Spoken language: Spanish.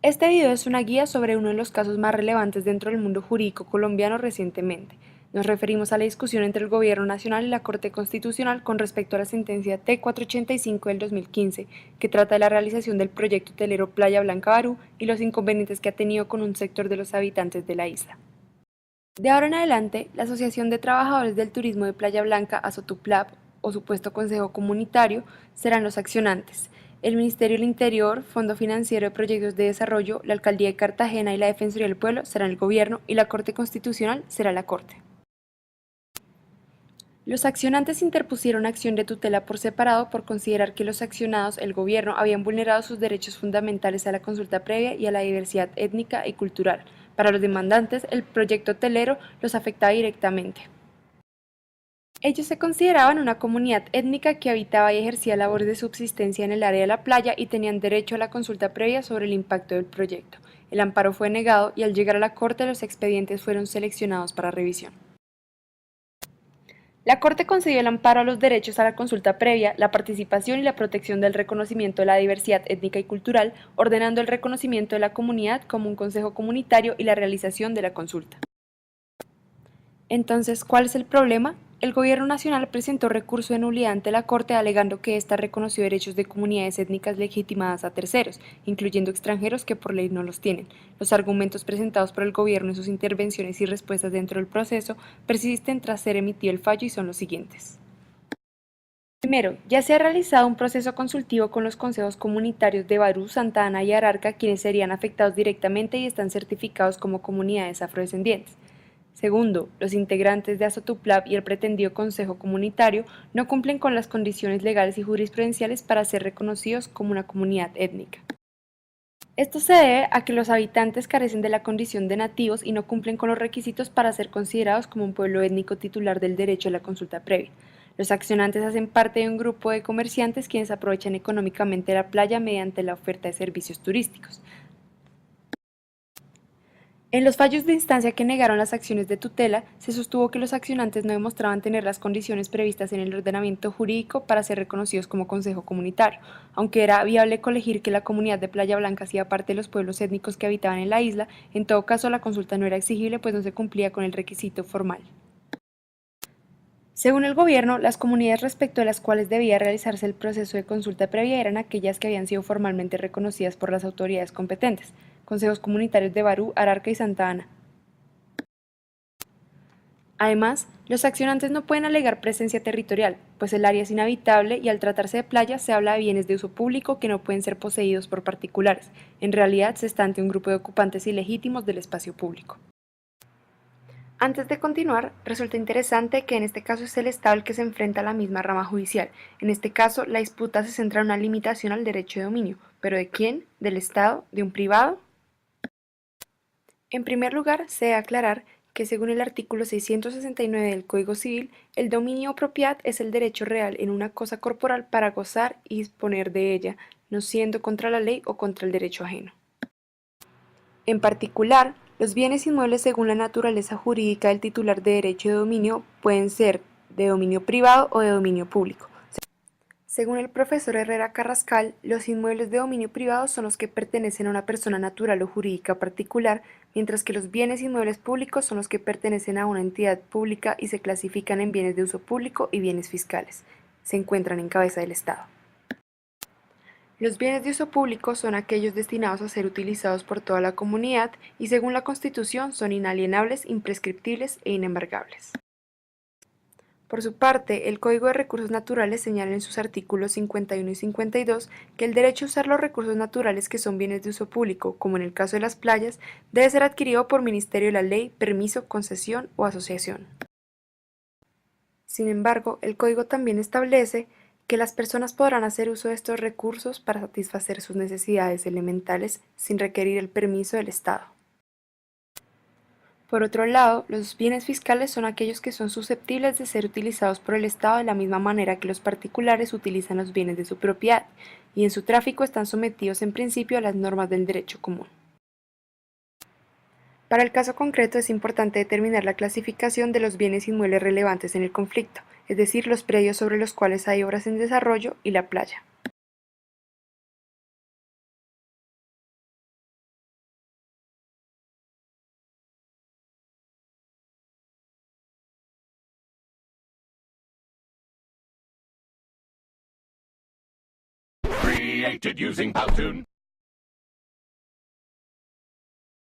Este video es una guía sobre uno de los casos más relevantes dentro del mundo jurídico colombiano recientemente. Nos referimos a la discusión entre el Gobierno Nacional y la Corte Constitucional con respecto a la sentencia T-485 del 2015, que trata de la realización del proyecto hotelero Playa Blanca Barú y los inconvenientes que ha tenido con un sector de los habitantes de la isla. De ahora en adelante, la Asociación de Trabajadores del Turismo de Playa Blanca, ASOTUPLAB, o supuesto Consejo Comunitario, serán los accionantes. El Ministerio del Interior, Fondo Financiero de Proyectos de Desarrollo, la Alcaldía de Cartagena y la Defensoría del Pueblo serán el Gobierno y la Corte Constitucional será la Corte. Los accionantes interpusieron acción de tutela por separado por considerar que los accionados, el gobierno, habían vulnerado sus derechos fundamentales a la consulta previa y a la diversidad étnica y cultural. Para los demandantes, el proyecto hotelero los afectaba directamente. Ellos se consideraban una comunidad étnica que habitaba y ejercía labores de subsistencia en el área de la playa y tenían derecho a la consulta previa sobre el impacto del proyecto. El amparo fue negado y al llegar a la Corte los expedientes fueron seleccionados para revisión. La Corte concedió el amparo a los derechos a la consulta previa, la participación y la protección del reconocimiento de la diversidad étnica y cultural, ordenando el reconocimiento de la comunidad como un consejo comunitario y la realización de la consulta. Entonces, ¿cuál es el problema? El Gobierno Nacional presentó recurso de nulidad ante la Corte alegando que ésta reconoció derechos de comunidades étnicas legitimadas a terceros, incluyendo extranjeros que por ley no los tienen. Los argumentos presentados por el Gobierno en sus intervenciones y respuestas dentro del proceso persisten tras ser emitido el fallo y son los siguientes. Primero, ya se ha realizado un proceso consultivo con los consejos comunitarios de Barú, Santa Ana y Ararca, quienes serían afectados directamente y están certificados como comunidades afrodescendientes. Segundo, los integrantes de ASOTUPLAB y el pretendido Consejo Comunitario no cumplen con las condiciones legales y jurisprudenciales para ser reconocidos como una comunidad étnica. Esto se debe a que los habitantes carecen de la condición de nativos y no cumplen con los requisitos para ser considerados como un pueblo étnico titular del derecho a la consulta previa. Los accionantes hacen parte de un grupo de comerciantes quienes aprovechan económicamente la playa mediante la oferta de servicios turísticos. En los fallos de instancia que negaron las acciones de tutela, se sostuvo que los accionantes no demostraban tener las condiciones previstas en el ordenamiento jurídico para ser reconocidos como consejo comunitario, aunque era viable colegir que la comunidad de Playa Blanca hacía parte de los pueblos étnicos que habitaban en la isla. En todo caso la consulta no era exigible pues no se cumplía con el requisito formal. Según el gobierno, las comunidades respecto de las cuales debía realizarse el proceso de consulta previa eran aquellas que habían sido formalmente reconocidas por las autoridades competentes, consejos comunitarios de Barú, Ararca y Santa Ana. Además, los accionantes no pueden alegar presencia territorial, pues el área es inhabitable y al tratarse de playa se habla de bienes de uso público que no pueden ser poseídos por particulares. En realidad se está ante un grupo de ocupantes ilegítimos del espacio público. Antes de continuar, resulta interesante que en este caso es el Estado el que se enfrenta a la misma rama judicial. En este caso, la disputa se centra en una limitación al derecho de dominio. ¿Pero de quién? ¿Del Estado? ¿De un privado? En primer lugar, se debe aclarar que según el artículo 669 del Código Civil, el dominio o propiedad es el derecho real en una cosa corporal para gozar y disponer de ella, no siendo contra la ley o contra el derecho ajeno. En particular, los bienes inmuebles según la naturaleza jurídica del titular de derecho de dominio pueden ser de dominio privado o de dominio público. Según el profesor Herrera Carrascal, los inmuebles de dominio privado son los que pertenecen a una persona natural o jurídica particular, mientras que los bienes inmuebles públicos son los que pertenecen a una entidad pública y se clasifican en bienes de uso público y bienes fiscales. Se encuentran en cabeza del Estado. Los bienes de uso público son aquellos destinados a ser utilizados por toda la comunidad y según la Constitución son inalienables, imprescriptibles e inembargables. Por su parte, el Código de Recursos Naturales señala en sus artículos 51 y 52 que el derecho a usar los recursos naturales que son bienes de uso público, como en el caso de las playas, debe ser adquirido por Ministerio de la Ley, permiso, concesión o asociación. Sin embargo, el Código también establece que las personas podrán hacer uso de estos recursos para satisfacer sus necesidades elementales sin requerir el permiso del Estado. Por otro lado, los bienes fiscales son aquellos que son susceptibles de ser utilizados por el Estado de la misma manera que los particulares utilizan los bienes de su propiedad, y en su tráfico están sometidos en principio a las normas del derecho común. Para el caso concreto es importante determinar la clasificación de los bienes inmuebles relevantes en el conflicto, es decir, los predios sobre los cuales hay obras en desarrollo y la playa. created using Powtoon.